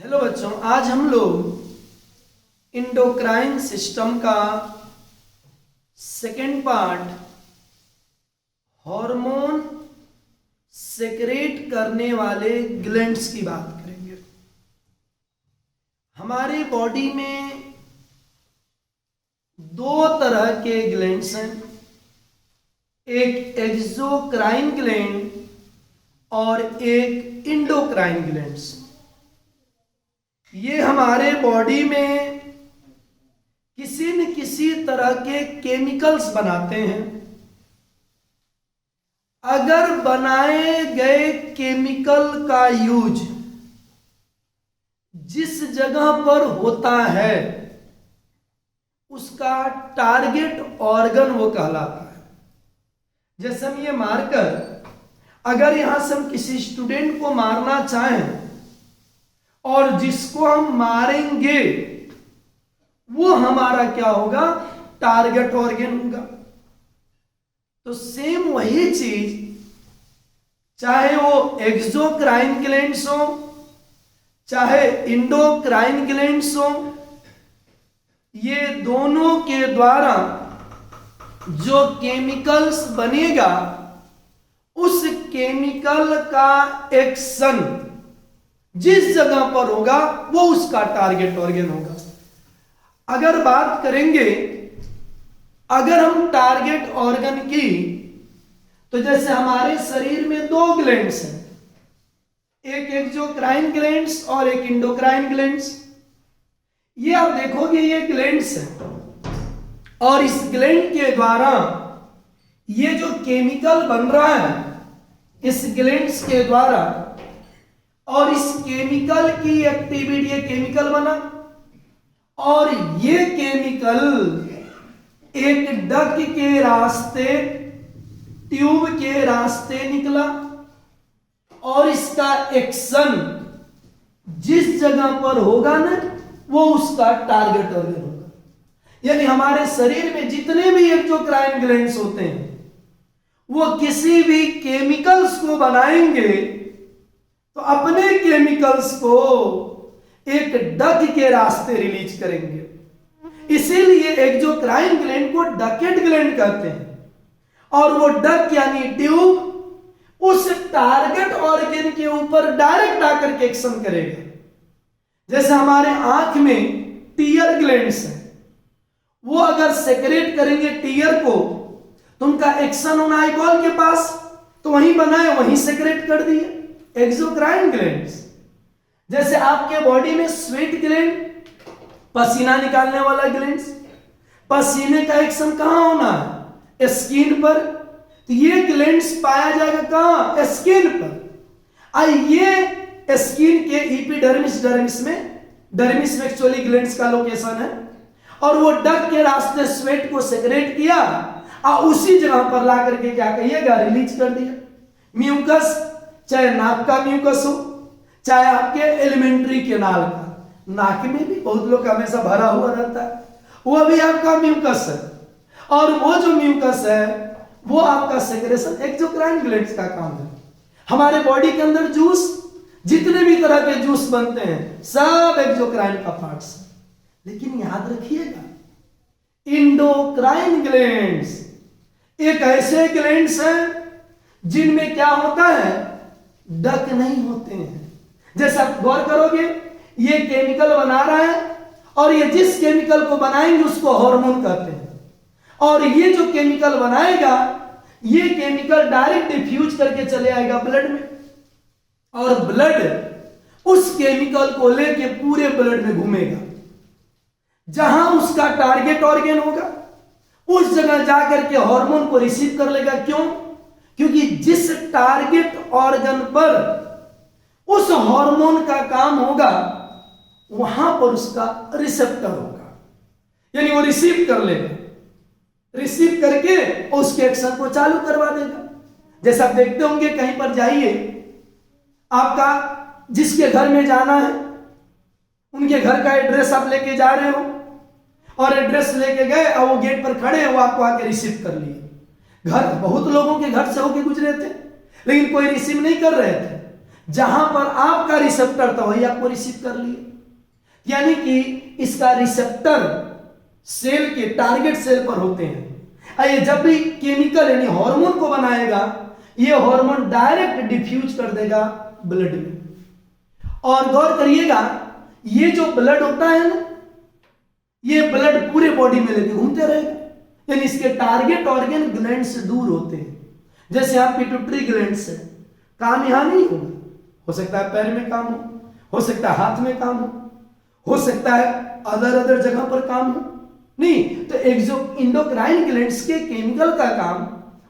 Hello बच्चों, आज हम लोग इंडोक्राइन सिस्टम का सेकेंड पार्ट हार्मोन सेक्रेट करने वाले ग्लैंड्स की बात करेंगे। हमारे बॉडी में दो तरह के ग्लैंड्स हैं, एक एक्सोक्राइन ग्लैंड और एक इंडोक्राइन ग्लैंड्स। ये हमारे बॉडी में किसी न किसी तरह के केमिकल्स बनाते हैं। अगर बनाए गए केमिकल का यूज जिस जगह पर होता है उसका टारगेट ऑर्गन वो कहलाता है। जैसे हम ये मारकर, अगर यहां से हम किसी स्टूडेंट को मारना चाहें और जिसको हम मारेंगे वो हमारा क्या होगा, टारगेट ऑर्गन होगा। तो सेम वही चीज, चाहे वो एक्सोक्राइन ग्लैंड्स हो चाहे इंडोक्राइन ग्लैंड्स हो, ये दोनों के द्वारा जो केमिकल्स बनेगा उस केमिकल का एक्शन जिस जगह पर होगा वो उसका टारगेट ऑर्गन होगा। अगर बात करेंगे, अगर हम टारगेट ऑर्गन की, तो जैसे हमारे शरीर में दो ग्लैंड्स हैं, एक एक्सोक्राइन ग्लैंड्स और एक इंडोक्राइन ग्लैंड्स। ये आप देखोगे ये ग्लैंड्स हैं और इस ग्लैंड के द्वारा ये जो केमिकल बन रहा है इस ग्लैंड्स के द्वारा, और इस केमिकल की एक्टिविटी, ये केमिकल बना और ये केमिकल एक डक के रास्ते, ट्यूब के रास्ते निकला और इसका एक्शन जिस जगह पर होगा ना वो उसका टारगेट ऑर्गन होगा। यानी हमारे शरीर में जितने भी एक्सोक्राइन ग्लैंड्स होते हैं वो किसी भी केमिकल्स को बनाएंगे तो अपने केमिकल्स को एक डक के रास्ते रिलीज करेंगे। इसीलिए एक्सोक्राइन ग्लैंड को डकेट ग्लैंड कहते हैं और वो डक यानी ट्यूब उस टारगेट ऑर्गन के ऊपर डायरेक्ट आकर के एक्शन करेगा। जैसे हमारे आंख में टीयर ग्लैंड्स हैं, वो अगर सेक्रेट करेंगे टीयर को तो उनका एक्शन होना आईबॉल के पास, तो वहीं बनाए वहीं सेक्रेट कर दिए एक्सोक्राइन ग्लैंड्स। जैसे आपके बॉडी में स्वेट ग्लैंड, पसीना निकालने वाला ग्लैंड्स, पसीने का एक्शन कहां होना है, स्किन पर, तो ये ग्लैंड्स पाया जाएगा कहां, स्किन पर। ये स्किन के एपिडर्मिस, डर्मिस में एक्चुअली ग्लैंड्स का लोकेशन है और वो डक के रास्ते स्वेट को सेक्रेट किया और उसी जगह पर ला करके क्या कहिएगा, रिलीज कर दिया। म्यूकस, चाहे नाक का म्यूकस हो चाहे आपके एलिमेंट्री केनाल का, नाक में भी बहुत लोग हमेशा भरा हुआ रहता है, वो भी आपका म्यूकस है और वो जो म्यूकस है वो आपका सेक्रेशन एक्सोक्राइन ग्लैंड्स का काम है। हमारे बॉडी के अंदर जूस, जितने भी तरह के जूस बनते हैं सब एक्सोक्राइन का पार्ट्स है। लेकिन याद रखिएगा, इंडोक्राइन ग्लैंड्स एक ऐसे ग्लैंड्स हैं जिनमें क्या होता है, डक नहीं होते हैं। जैसे आप गौर करोगे, ये केमिकल बना रहा है और ये जिस केमिकल को बनाएंगे उसको हार्मोन कहते हैं, और ये जो केमिकल बनाएगा ये केमिकल डायरेक्ट डिफ्यूज करके चले आएगा ब्लड में और ब्लड उस केमिकल को लेके पूरे ब्लड में घूमेगा। जहां उसका टारगेट ऑर्गन होगा उस जगह जाकर के हार्मोन को रिसीव कर लेगा। क्यों? क्योंकि जिस टारगेट ऑर्गन पर उस हार्मोन का काम होगा वहां पर उसका रिसेप्टर होगा, यानी वो रिसीव कर लेगा, रिसीव करके उसके एक्शन को चालू करवा देगा। जैसे आप देखते होंगे, कहीं पर जाइए, आपका जिसके घर में जाना है उनके घर का एड्रेस आप लेके जा रहे हो और एड्रेस लेके गए और वो गेट पर खड़े हैं, वो आपको आके रिसीव कर लिए। घर बहुत लोगों के घर से होके गुजरे थे लेकिन कोई रिसीव नहीं कर रहे थे, जहां पर आपका रिसेप्टर था वही आपको रिसीव कर लिया। यानी कि इसका रिसेप्टर सेल के टारगेट सेल पर होते हैं। ये जब भी केमिकल यानी हार्मोन को बनाएगा, ये हार्मोन डायरेक्ट डिफ्यूज कर देगा ब्लड में। और गौर करिएगा, ये जो ब्लड होता है ना, ये ब्लड पूरे बॉडी में लेके घूमते रहेगा, यानी इसके टारगेट ऑर्गन ग्लैंड से दूर होते हैं। जैसे आप पिट्यूटरी ग्लैंड से काम यहां नहीं होगा, हो सकता है पैर में काम हो सकता है हाथ में काम हो सकता है अदर जगह पर काम हो, नहीं तो इंडोक्राइन ग्लैंड्स के केमिकल का काम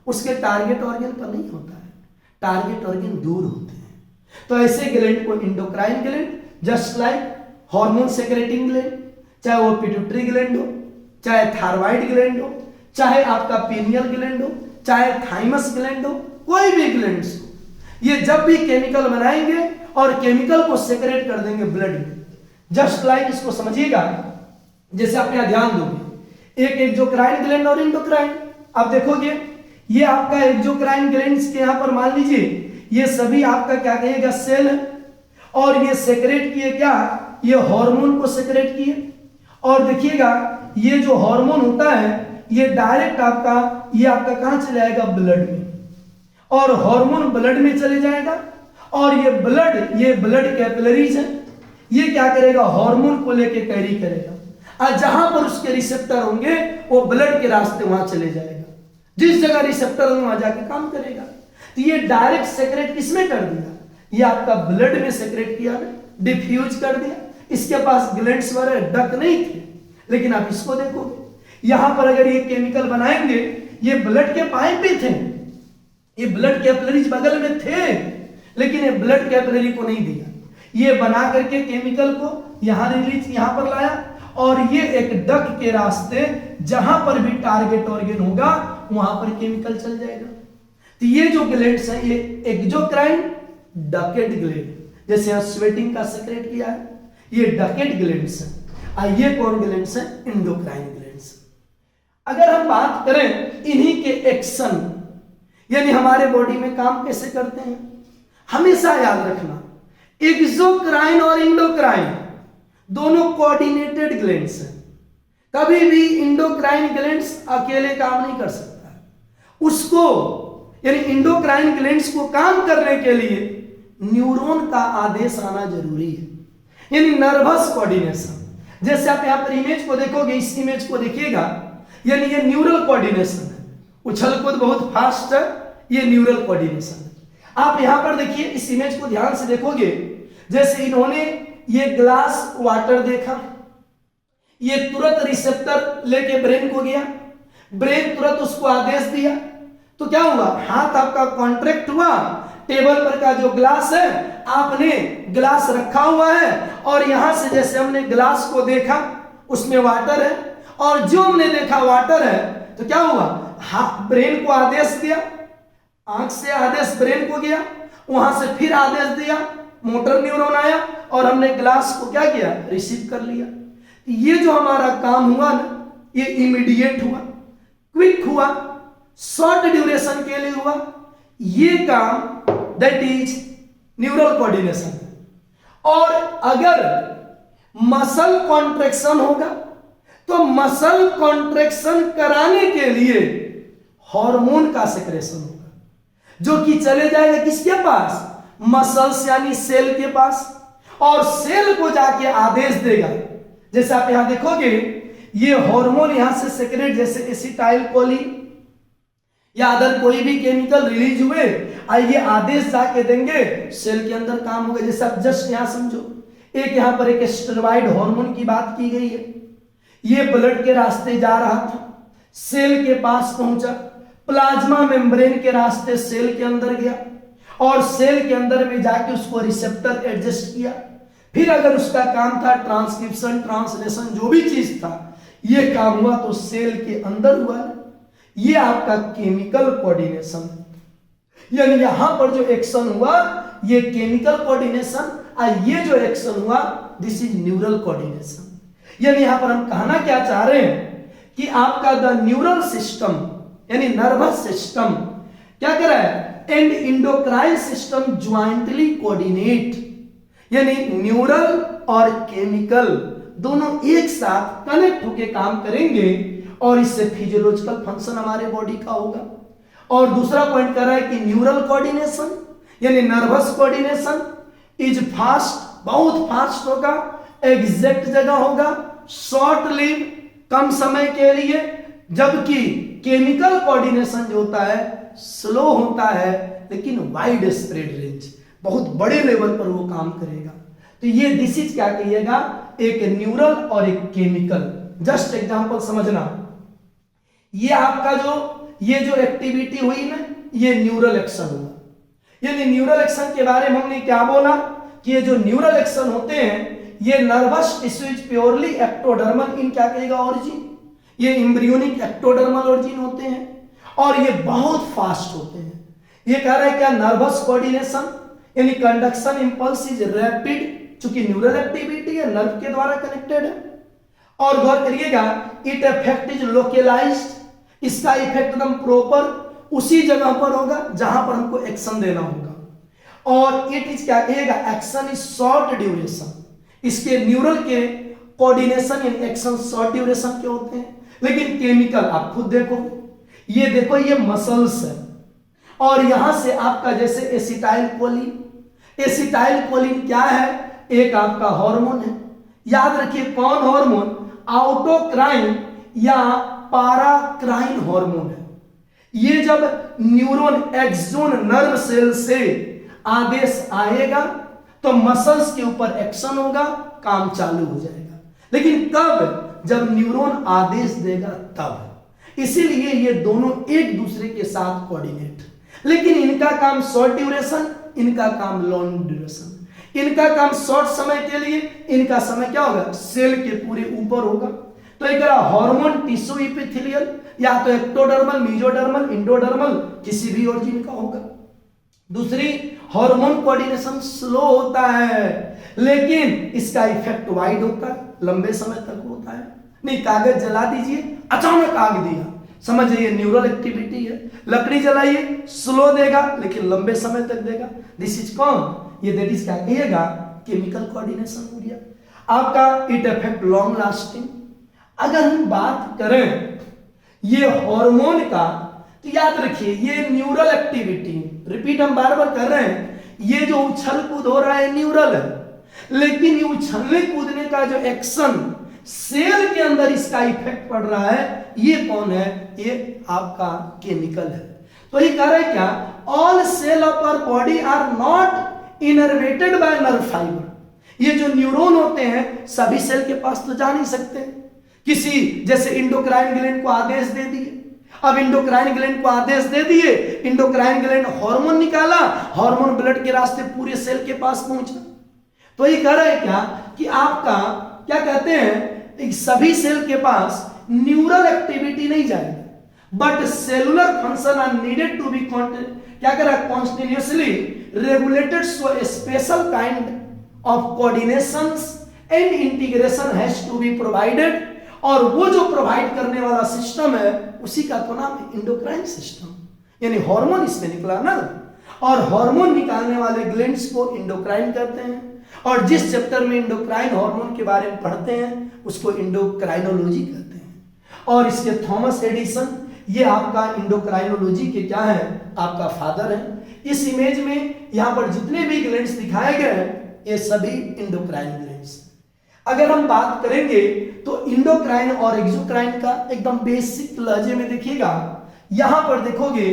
उसके टारगेट ऑर्गन पर नहीं होता है, टारगेट ऑर्गन दूर होते हैं। तो ऐसे ग्लैंड को endocrine gland, just like hormone secreting gland, चाहे वो पिट्यूटरी ग्लैंड हो, चाहे थायराइड ग्लैंड हो, चाहे आपका पीनियल ग्लैंड हो, चाहे थाइमस ग्लैंड हो, कोई भी ग्लैंड्स हो, ये जब भी केमिकल बनाएंगे और केमिकल को सेक्रेट कर देंगे ब्लड में। जस्ट लाइक इसको समझिएगा, जैसे आप यहां ध्यान दोगे, एक एक्सोक्राइन ग्लैंड और इंडोक्राइन, आप देखोगे ये आपका एक्सोक्राइन ग्लैंड्स के यहां पर मान लीजिए ये सभी आपका क्या कहेगा सेल है, और ये सेक्रेट किए क्या, ये हार्मोन को सेक्रेट किए। और देखिएगा ये जो हार्मोन होता है ये डायरेक्ट ये आपका कहां चले जाएगा, ब्लड में, और हार्मोन ब्लड में चले जाएगा, और ये ब्लड कैपिलरीज है, ये क्या करेगा, हार्मोन को लेके कैरी करेगा, और जहां पर उसके रिसेप्टर होंगे वो ब्लड के रास्ते वहां चले जाएगा, जिस जगह रिसेप्टर होंगे वहां जाके काम करेगा। तो ये डायरेक्ट सेक्रेट किसमें कर दिया, ये आपका ब्लड में सेक्रेट किया, डिफ्यूज कर दिया। इसके पास ग्लैंड्स वगैरह डक नहीं थे, लेकिन आप इसको देखोगे यहां पर अगर ये केमिकल बनाएंगे, ये ब्लड के पाइप भी थे, ये ब्लड कैपिलरीज बगल में थे, लेकिन ये ब्लड कैपिलरी को नहीं दिया, ये बना करके केमिकल को यहां रिलीज यहां पर लाया, और ये एक डक के रास्ते जहां पर भी टारगेट ऑर्गन होगा वहां पर केमिकल चल जाएगा। तो ये जो ग्लैंड्स है ये एक्सोक्राइन डकेट ग्लैंड, जैसे यहां स्वेटिंग का सेक्रेट किया है, ये डकेट ग्लैंड्स है। ये कौन ग्लैंड्स है, इंडोक्राइन ग्लैंड्स। अगर हम बात करें इन्हीं के एक्शन, यानी हमारे बॉडी में काम कैसे करते हैं, हमेशा याद रखना एक्सोक्राइन और इंडोक्राइन दोनों कोऑर्डिनेटेड ग्लैंड्स हैं। कभी भी इंडोक्राइन ग्लैंड्स अकेले काम नहीं कर सकता, उसको यानी इंडोक्राइन ग्लैंड्स को काम करने के लिए न्यूरॉन का आदेश आना जरूरी है, यानी नर्वस कोऑर्डिनेशन। जैसे आप यहां पर इमेज को देखोगे, इस इमेज को देखिएगा, यानी ये न्यूरल कोऑर्डिनेशन है, उछल कूद बहुत फास्ट है, ये न्यूरल कोऑर्डिनेशन है। आप यहां पर देखिए, इस इमेज को ध्यान से देखोगे, जैसे इन्होंने ये ग्लास वाटर देखा, ये तुरंत रिसेप्टर लेके ब्रेन को गया, ब्रेन तुरंत उसको आदेश दिया, तो क्या हुआ, हाथ आपका कॉन्ट्रैक्ट हुआ, टेबल पर का जो ग्लास है आपने ग्लास रखा हुआ है, और यहां से जैसे हमने ग्लास को देखा उसमें वाटर है, और जो हमने देखा वाटर है, तो क्या हुआ, ब्रेन को आदेश दिया, आंख से आदेश ब्रेन को गया, वहां से फिर आदेश दिया, मोटर न्यूरॉन आया, और हमने ग्लास को क्या किया, रिसीव कर लिया। ये जो हमारा काम हुआ ना, ये इमीडिएट हुआ, क्विक हुआ, शॉर्ट ड्यूरेशन के लिए हुआ, ये काम दैट इज न्यूरल कोऑर्डिनेशन। और अगर मसल कॉन्ट्रैक्शन होगा तो मसल कॉन्ट्रैक्शन कराने के लिए हार्मोन का सेक्रेशन होगा, जो कि चले जाएगा किसके पास, मसल्स यानी सेल के पास, और सेल को जाके आदेश देगा। जैसे आप यहां देखोगे ये हार्मोन यहां से सेक्रेट, जैसे एसिटाइल कोलिन या अदर कोई भी केमिकल रिलीज हुए, ये आदेश जाके देंगे, सेल के अंदर काम होगा। जैसे आप जस्ट यहां समझो, एक यहां पर एक स्टेरॉइड हार्मोन की बात की गई है, ये ब्लड के रास्ते जा रहा था, सेल के पास पहुंचा, प्लाज्मा मेम्ब्रेन के रास्ते सेल के अंदर गया, और सेल के अंदर में जाके उसको रिसेप्टर एडजस्ट किया, फिर अगर उसका काम था ट्रांसक्रिप्शन, ट्रांसलेशन, जो भी चीज था, ये काम हुआ तो सेल के अंदर हुआ। ये आपका केमिकल कोऑर्डिनेशन, यानी यहां पर जो एक्शन हुआ ये केमिकल कोऑर्डिनेशन, और ये जो एक्शन हुआ दिस इज न्यूरल कोऑर्डिनेशन। यानी यहां पर हम कहना क्या चाह रहे हैं कि आपका द न्यूरल सिस्टम यानी नर्वस सिस्टम क्या कर रहा है, and endocrine system jointly coordinate, यानी न्यूरल और केमिकल दोनों एक साथ कनेक्ट होकर काम करेंगे और इससे फिजियोलॉजिकल फंक्शन हमारे बॉडी का होगा। और दूसरा पॉइंट कर रहा है कि न्यूरल कोऑर्डिनेशन यानी नर्वस कोऑर्डिनेशन इज फास्ट, बहुत फास्ट होगा, एग्जैक्ट जगह होगा, शॉर्ट लिव, कम समय के लिए, जबकि केमिकल कोऑर्डिनेशन जो होता है स्लो होता है लेकिन वाइड स्प्रेड रेंज, बहुत बड़े लेवल पर वो काम करेगा। तो ये दिस इज क्या कहिएगा, एक न्यूरल और एक केमिकल। जस्ट एग्जांपल समझना, ये आपका ये जो एक्टिविटी हुई ना, ये न्यूरल एक्शन हुआ। यानी न्यूरल एक्शन के बारे में हमने क्या बोला कि ये जो न्यूरल एक्शन होते हैं ये nervous tissue is purely ectodermal इन क्या कहेगा ओरिजिन, ये एम्ब्रियोनिक एक्टोडर्मल ओरिजिन होते हैं और ये बहुत फास्ट होते हैं। ये कह रहा है क्या, नर्वस कोऑर्डिनेशन यानी कंडक्शन इंपल्स इज रैपिड, चूंकि न्यूरल एक्टिविटी है नर्व के द्वारा कनेक्टेड है। और गौर करिएगा, इट इफेक्ट इज लोकलाइज्ड, इसका इफेक्ट एकदम प्रॉपर उसी जगह पर होगा जहां पर हमको एक्शन देना होगा। और इट इज क्या कहेगा, एक्शन इज शॉर्ट ड्यूरेशन, इसके न्यूरल के कोऑर्डिनेशन यानी एक्शन शॉर्ट ड्यूरेशन के होते हैं। लेकिन केमिकल आप खुद देखो, ये देखो ये मसल्स है और यहां से आपका जैसे एसिटाइल कोलिन, एसिटाइल कोलिन क्या है, एक आपका हार्मोन है। याद रखिए कौन हार्मोन, आउटोक्राइन या पाराक्राइन हार्मोन है। ये जब न्यूरॉन एक्सोन नर्व सेल से आदेश आएगा तो मसल्स के ऊपर एक्शन होगा, काम चालू हो जाएगा। लेकिन कब, जब न्यूरॉन आदेश देगा तब। इसीलिए ये दोनों एक दूसरे के साथ कोऑर्डिनेट, लेकिन इनका काम शॉर्ट ड्यूरेशन, इनका काम लॉन्ग ड्यूरेशन। इनका काम शॉर्ट समय के लिए, इनका समय क्या होगा, सेल के पूरे ऊपर होगा। तो एक हार्मोन टिश्यू एपिथेलियल या तो एक्टोडर्मल, मेसोडर्मल, एंडोडर्मल किसी भी ओरिजिन का होगा। दूसरी, हार्मोन कोऑर्डिनेशन स्लो होता है लेकिन इसका इफेक्ट वाइड होता है, लंबे समय तक होता है। नहीं, कागज जला दीजिए, अचानक आग दिया, समझिए न्यूरल एक्टिविटी है। लकड़ी जलाइए, स्लो देगा लेकिन लंबे समय तक देगा। दिस इज कौन, ये दैट इज क्या कहिएगा, केमिकल कोऑर्डिनेशन हो गया आपका। It effect long lasting. अगर हम बात करें ये हार्मोन का, तो याद रखिए ये न्यूरल एक्टिविटी, रिपीट हम बार बार कर रहे हैं, ये जो उछल कूद हो रहा है न्यूरल है, लेकिन ये उछलने कूदने का जो एक्शन सेल के अंदर इसका इफेक्ट पड़ रहा है, ये कौन है, ये आपका केमिकल है। तो ये कह रहा है क्या, all cell of our body are not innervated by nerve fiber. ये जो न्यूरॉन होते हैं सभी सेल के पास तो जा नहीं सकते, किसी जैसे इंडोक्राइन ग्लैंड को आदेश दे दिए। अब इंडोक्राइन ग्लैंड को आदेश दे दिए, इंडोक्राइन ग्लैंड हार्मोन निकाला, हार्मोन ब्लड के रास्ते पूरे सेल के पास पहुंचा। तो ये कह रहा है क्या कि आपका क्या कहते हैं, सभी सेल के पास न्यूरल एक्टिविटी नहीं जाएगी, but cellular function are needed to be क्या कह रहा है, continuously regulated, so special kind of coordinations and integration has to be provided. और वो जो प्रोवाइड करने वाला सिस्टम है उसी का तो नाम है इंडोक्राइन सिस्टम, यानी हार्मोन इसमें निकला ना, और हार्मोन निकालने वाले ग्लैंड्स को इंडोक्राइन कहते हैं। और जिस चैप्टर में इंडोक्राइन हार्मोन के बारे में पढ़ते हैं उसको इंडोक्राइनोलॉजी कहते हैं। और इसके थॉमस एडिसन, ये आपका इंडोक्राइनोलॉजी के क्या है, आपका फादर है। इस इमेज में यहाँ पर जितने भी ग्लैंड्स दिखाए गए हैं ये सभी इंडोक्राइन ग्लैंड्स। अगर हम बात करेंगे तो इंडोक्राइन और एक्सोक्राइन का एकदम बेसिक लहजे में देखिएगा, यहां पर देखोगे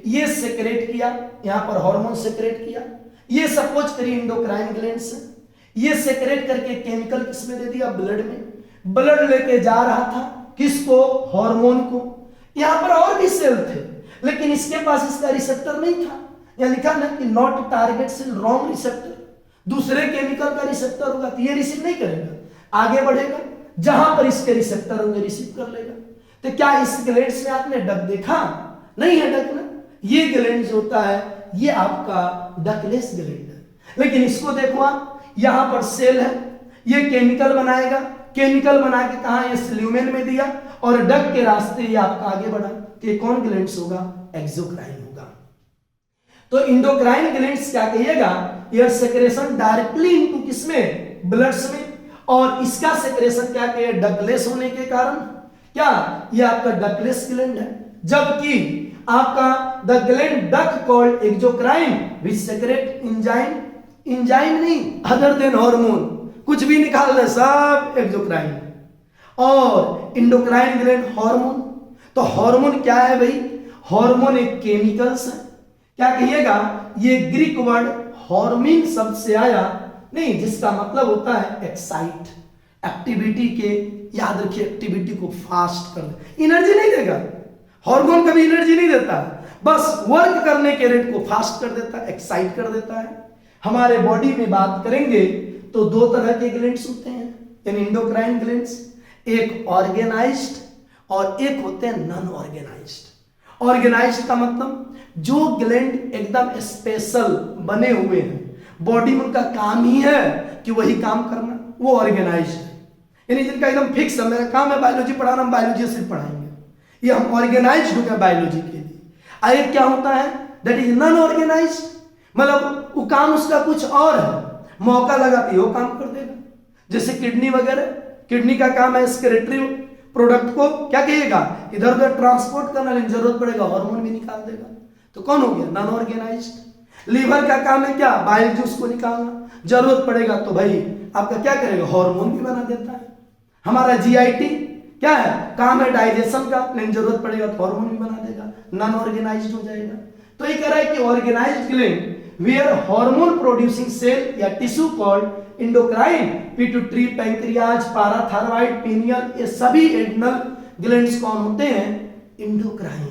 ये सेक्रेट किया, यहां पर हार्मोन सेक्रेट किया, ये सपोज करिए इंडोक्राइन ग्लैंड से, ये सेक्रेट करके केमिकल किसमें दे दिया, ब्लड में। ब्लड लेके जा रहा था किसको, हार्मोन को। यहां पर और भी सेल थे लेकिन इसके पास इसका रिसेप्टर नहीं था, यहां लिखा ना कि not target cell, wrong receptor. दूसरे केमिकल का रिसेप्टर होगा तो ये रिसीव नहीं करेगा, आगे बढ़ेगा, जहां पर इसके रिसेप्टर होंगे रिसीव कर लेगा। तो क्या इस ग्लैंड्स में आपने डक देखा, नहीं है डक ना, ये ग्लैंड्स होता है, ये आपका डकलेस ग्लैंड है। लेकिन इसको देखो आप, यहां पर सेल है, ये केमिकल बनाएगा, केमिकल बना के कहा, ये ल्यूमेन में दिया और डक के रास्ते ये आपका आगे बढ़ा। तो ये कौन ग्लैंड्स होगा, एक्सोक्राइन होगा। तो इंडोक्राइन ग्लैंड्स क्या कहिएगा, एयर सेक्रेशन डायरेक्टली इनटू किसमें, ब्लड्स में, और इसका सेक्रेशन क्या कहिए, डकलेस होने के कारण, क्या ये आपका डकलेस ग्लैंड है। जबकि आपका the gland duct called exocrine which secrete enzyme, enzyme नहीं अदर देन हार्मोन, कुछ भी निकाल दे सब एक्सोक्राइन, और इंडोक्राइन ग्लैंड हार्मोन। तो हार्मोन क्या है भाई, हार्मोन एक केमिकल्स है, क्या कहिएगा, ये ग्रीक वर्ड हार्मिन शब्द से आया, नहीं जिसका मतलब होता है एक्साइट, एक्टिविटी के, याद रखिए एक्टिविटी को फास्ट कर दे, एनर्जी नहीं देगा, हार्मोन कभी एनर्जी नहीं देता, बस वर्क करने के रेट को फास्ट कर देता है, एक्साइट कर देता है। हमारे बॉडी में बात करेंगे तो दो तरह के ग्लैंड्स होते हैं इन इंडोक्राइन ग्लैंड्स, एक ऑर्गेनाइज्ड और एक होते हैं नॉन ऑर्गेनाइज्ड। ऑर्गेनाइज्ड का मतलब जो ग्लैंड एकदम स्पेशल बने हुए हैं, बॉडी में उनका काम ही है कि वही काम करना, वो ऑर्गेनाइज्ड है, यानी जिनका एकदम फिक्स है, मेरा काम है बायोलॉजी पढ़ाना, हम बायोलॉजी सिर्फ पढ़ाएंगे, ये हम ऑर्गेनाइज्ड हो गए बायोलॉजी के लिए। एक क्या होता है, दैट इज नॉन ऑर्गेनाइज्ड, मतलब वो काम उसका कुछ और है, मौका लगा तो वो काम कर देगा, जैसे किडनी वगैरह, किडनी का काम है एक्सक्रीटरी प्रोडक्ट को क्या कहिएगा, इधर उधर ट्रांसपोर्ट करना, लेकिन जरूरत पड़ेगा हार्मोन भी निकाल देगा, तो कौन हो गया, नॉन ऑर्गेनाइज्ड। लीवर का काम है क्या, बाइल जूस को निकालना, जरूरत पड़ेगा तो भाई आपका क्या करेगा, हार्मोन भी बना देता है। हमारा जीआईटी क्या है, काम है डाइजेशन का, लेकिन जरूरत पड़ेगा तो हार्मोन भी बना देगा, नॉन ऑर्गेनाइज्ड हो जाएगा। तो ये कह रहा है कि organized gland where hormone producing cell या tissue called endocrine, pituitary, pancreas, parathyroid, pineal, ये सभी एड्रिनल ग्लैंड्स कौन होते हैं, इंडोक्राइन।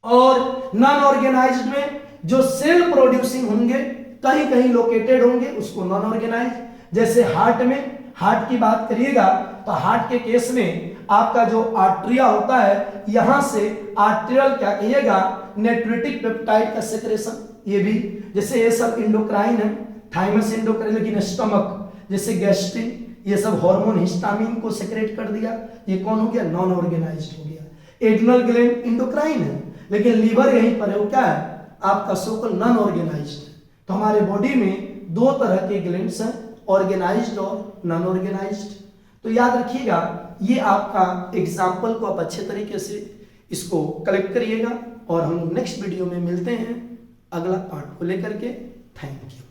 और नॉन ऑर्गेनाइज्ड में जो सेल प्रोड्यूसिंग होंगे, कहीं कहीं लोकेटेड होंगे, उसको नॉन ऑर्गेनाइज्ड। जैसे हार्ट में, हार्ट की बात करिएगा तो हार्ट के केस में आपका जो आर्टरिया होता है, यहां से आर्टेरियल क्या कहिएगा, नेट्रिटिक पेप्टाइड का सेक्रेशन, ये भी जैसे ये सब इंडोक्राइन है, थाइमस इंडोक्राइन, लेकिन स्टमक जैसे गैस्ट्रिन, ये सब हार्मोन हिस्टामिन को सेक्रेट कर दिया, ये कौन हो गया, नॉन ऑर्गेनाइज्ड हो गया। एड्रिनल ग्लैंड इंडोक्राइन है, लेकिन लीवर यहीं पर है, वो क्या है आपका सोकल नॉन ऑर्गेनाइज्ड है। तो हमारे बॉडी में दो तरह के ग्लैंड्स हैं, ऑर्गेनाइज्ड और नॉन ऑर्गेनाइज्ड। तो याद रखिएगा, ये आपका एग्जाम्पल को आप अच्छे तरीके से इसको कलेक्ट करिएगा, और हम नेक्स्ट वीडियो में मिलते हैं अगला पार्ट को लेकर के। Thank you.